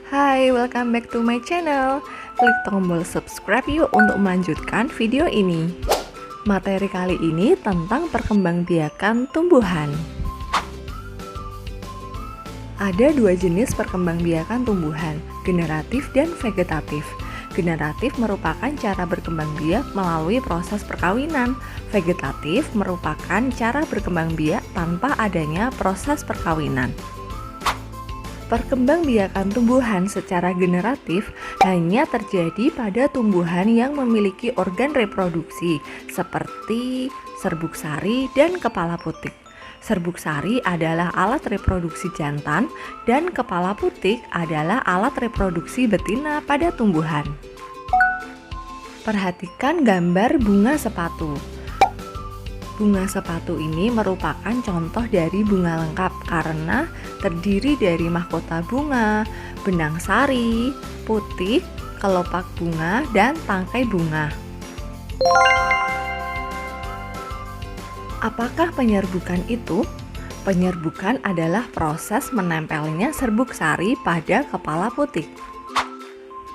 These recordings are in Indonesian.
Hai, welcome back to my channel. Klik tombol subscribe yuk untuk melanjutkan video ini. Materi kali ini tentang perkembangbiakan tumbuhan. Ada dua jenis perkembangbiakan tumbuhan, generatif dan vegetatif. Generatif merupakan cara berkembang biak melalui proses perkawinan. Vegetatif merupakan cara berkembang biak tanpa adanya proses perkawinan. Perkembangbiakan tumbuhan secara generatif hanya terjadi pada tumbuhan yang memiliki organ reproduksi seperti serbuk sari dan kepala putik. Serbuk sari adalah alat reproduksi jantan dan kepala putik adalah alat reproduksi betina pada tumbuhan. Perhatikan gambar bunga sepatu. Bunga sepatu ini merupakan contoh dari bunga lengkap karena terdiri dari mahkota bunga, benang sari, putik, kelopak bunga, dan tangkai bunga. Apakah penyerbukan itu? Penyerbukan adalah proses menempelnya serbuk sari pada kepala putik.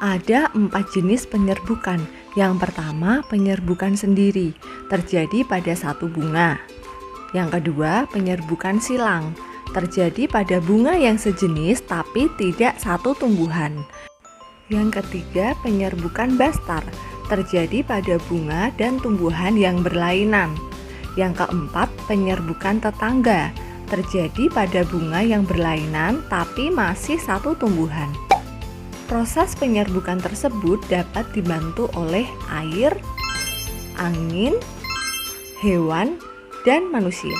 Ada 4 jenis penyerbukan. Yang pertama, penyerbukan sendiri, terjadi pada satu bunga. Yang kedua, penyerbukan silang, terjadi pada bunga yang sejenis tapi tidak satu tumbuhan. Yang ketiga, penyerbukan bastar, terjadi pada bunga dan tumbuhan yang berlainan. Yang keempat, penyerbukan tetangga, terjadi pada bunga yang berlainan tapi masih satu tumbuhan. Proses penyerbukan tersebut dapat dibantu oleh air, angin, hewan, dan manusia.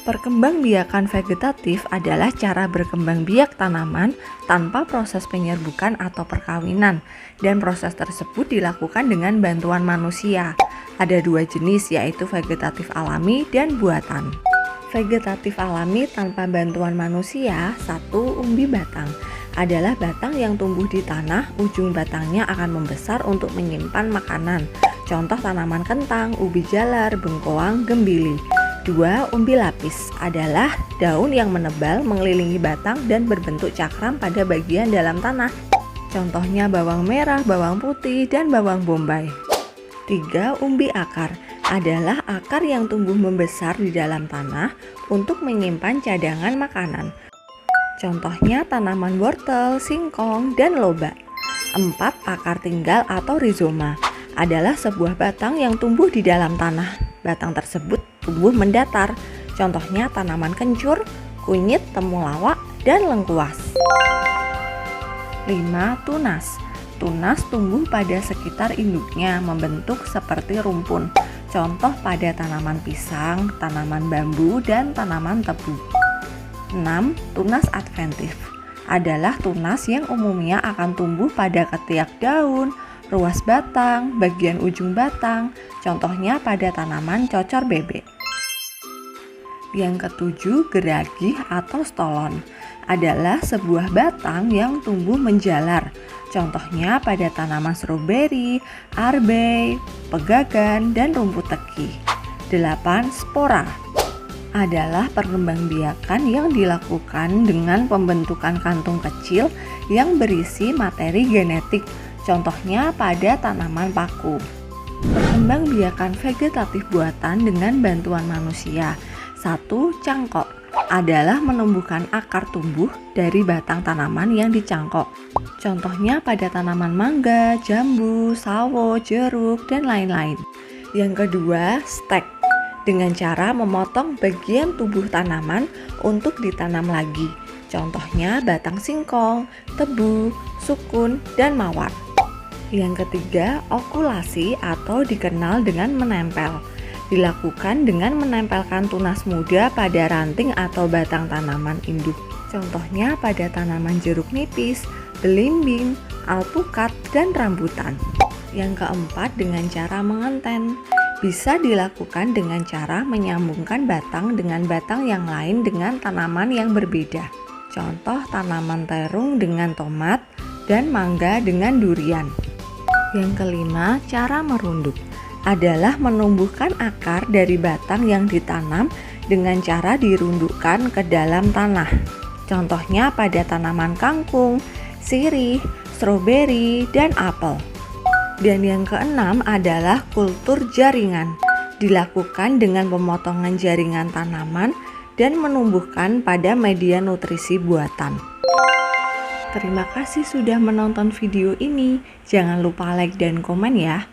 Perkembangbiakan vegetatif adalah cara berkembang biak tanaman tanpa proses penyerbukan atau perkawinan, dan proses tersebut dilakukan dengan bantuan manusia. Ada 2 jenis, yaitu vegetatif alami dan buatan. Vegetatif alami tanpa bantuan manusia. 1. Umbi batang adalah batang yang tumbuh di tanah, ujung batangnya akan membesar untuk menyimpan makanan. Contoh tanaman kentang, ubi jalar, bengkoang, gembili. 2. Umbi lapis adalah daun yang menebal mengelilingi batang dan berbentuk cakram pada bagian dalam tanah. Contohnya bawang merah, bawang putih, dan bawang bombay. 3. Umbi akar adalah akar yang tumbuh membesar di dalam tanah untuk menyimpan cadangan makanan. Contohnya tanaman wortel, singkong, dan lobak. 4. Akar tinggal atau rizoma adalah sebuah batang yang tumbuh di dalam tanah. Batang tersebut tumbuh mendatar. Contohnya tanaman kencur, kunyit, temulawak, dan lengkuas. 5. Tunas. Tunas tumbuh pada sekitar induknya membentuk seperti rumpun. Contoh pada tanaman pisang, tanaman bambu, dan tanaman tebu. 6. Tunas adventif adalah tunas yang umumnya akan tumbuh pada ketiak daun, ruas batang, bagian ujung batang, contohnya pada tanaman cocor bebek. Yang ketujuh, geragih atau stolon adalah sebuah batang yang tumbuh menjalar, contohnya pada tanaman stroberi, arbei, pegagan, dan rumput teki. 8. Spora adalah perkembangbiakan yang dilakukan dengan pembentukan kantung kecil yang berisi materi genetik, contohnya pada tanaman paku. Perkembangbiakan vegetatif buatan dengan bantuan manusia. 1. Cangkok adalah menumbuhkan akar tumbuh dari batang tanaman yang dicangkok. Contohnya pada tanaman mangga, jambu, sawo, jeruk, dan lain-lain. Yang kedua, stek, dengan cara memotong bagian tubuh tanaman untuk ditanam lagi. Contohnya batang singkong, tebu, sukun, dan mawar. Yang ketiga, okulasi atau dikenal dengan menempel. Dilakukan dengan menempelkan tunas muda pada ranting atau batang tanaman induk. Contohnya pada tanaman jeruk nipis, belimbing, alpukat, dan rambutan. Yang keempat, dengan cara mengenten. Bisa dilakukan dengan cara menyambungkan batang dengan batang yang lain dengan tanaman yang berbeda. Contoh tanaman terung dengan tomat dan mangga dengan durian. Yang kelima, cara merunduk adalah menumbuhkan akar dari batang yang ditanam dengan cara dirundukkan ke dalam tanah. Contohnya pada tanaman kangkung, sirih, stroberi, dan apel. Dan yang keenam adalah kultur jaringan. Dilakukan dengan pemotongan jaringan tanaman dan menumbuhkan pada media nutrisi buatan. Terima kasih sudah menonton video ini. Jangan lupa like dan komen ya.